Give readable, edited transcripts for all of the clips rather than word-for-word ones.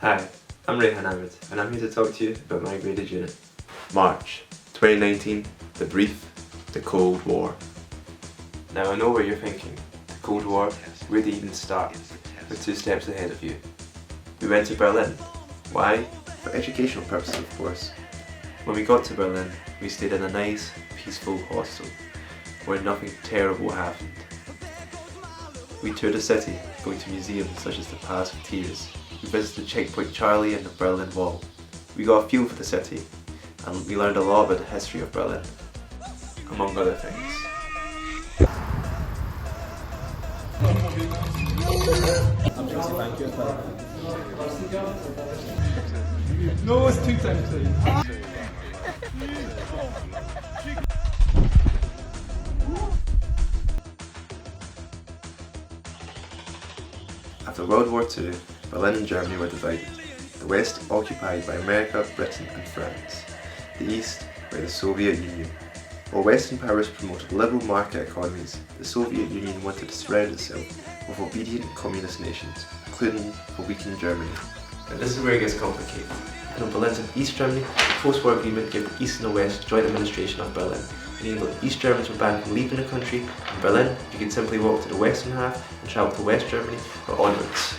Hi, I'm Rayhan Ahmed and I'm here to talk to you about my graded unit. March 2019, the brief, the Cold War. Now I know what you're thinking. The Cold War, where did it even start? We're 2 steps ahead of you. We went to Berlin. Why? For educational purposes, of course. When we got to Berlin, we stayed in a nice, peaceful hostel where nothing terrible happened. We toured the city, going to museums such as the Palace of Tears. We visited Checkpoint Charlie and the Berlin Wall. We got a feel for the city, and we learned a lot about the history of Berlin, among other things. No, it's 2 times 3. After World War II, Berlin and Germany were divided. The West occupied by America, Britain and France. The East by the Soviet Union. While Western powers promoted liberal market economies, the Soviet Union wanted to surround itself with obedient communist nations, including a weakened Germany. And this is where it gets complicated. In Berlin's in East Germany, the post-war agreement gave the East and the West joint administration of Berlin, meaning that East Germans were banned from leaving the country. In Berlin, you could simply walk to the western half and travel to West Germany or onwards.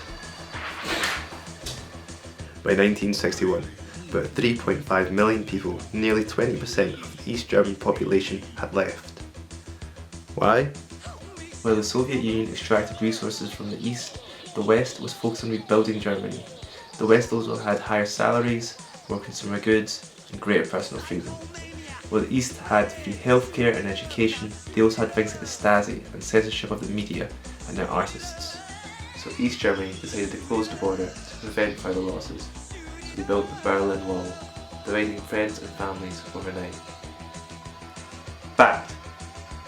By 1961, about 3.5 million people, nearly 20% of the East German population, had left. Why? While the Soviet Union extracted resources from the East, the West was focused on rebuilding Germany. The West also had higher salaries, more consumer goods, and greater personal freedom. While the East had free healthcare and education, they also had things like the Stasi and censorship of the media and their artists. So East Germany decided to close the border to prevent further losses. So they built the Berlin Wall, dividing friends and families overnight. Fact!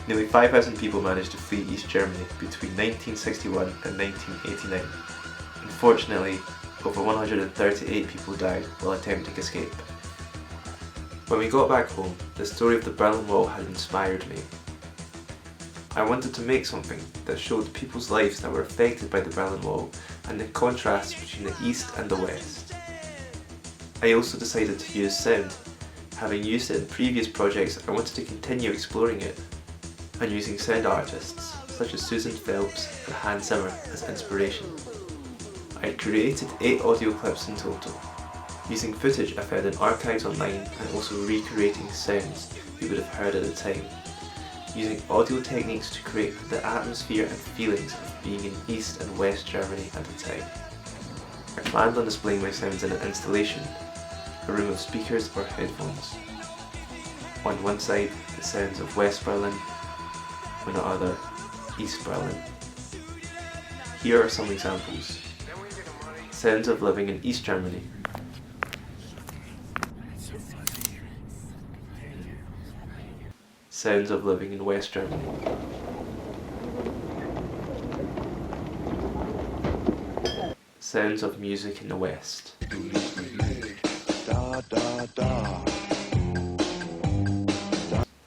Nearly 5,000 people managed to flee East Germany between 1961 and 1989. Unfortunately, over 138 people died while attempting to escape. When we got back home, the story of the Berlin Wall had inspired me. I wanted to make something that showed people's lives that were affected by the Berlin Wall and the contrast between the East and the West. I also decided to use sound. Having used it in previous projects, I wanted to continue exploring it and using sound artists such as Susan Phelps and Hans Zimmer as inspiration. I created 8 audio clips in total, using footage I found in archives online and also recreating sounds you would have heard at the time, using audio techniques to create the atmosphere and feelings of being in East and West Germany at the time. I planned on displaying my sounds in an installation, a room of speakers or headphones. On one side, the sounds of West Berlin, on the other, East Berlin. Here are some examples. Sounds of living in East Germany. Sounds of living in West Germany. Sounds of music in the West.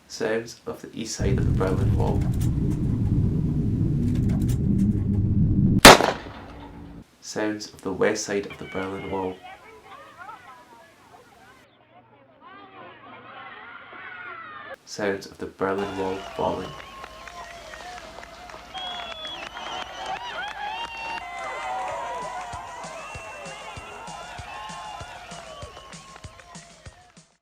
Sounds of the east side of the Berlin Wall. Sounds of the west side of the Berlin Wall. Sounds of the Berlin Wall falling.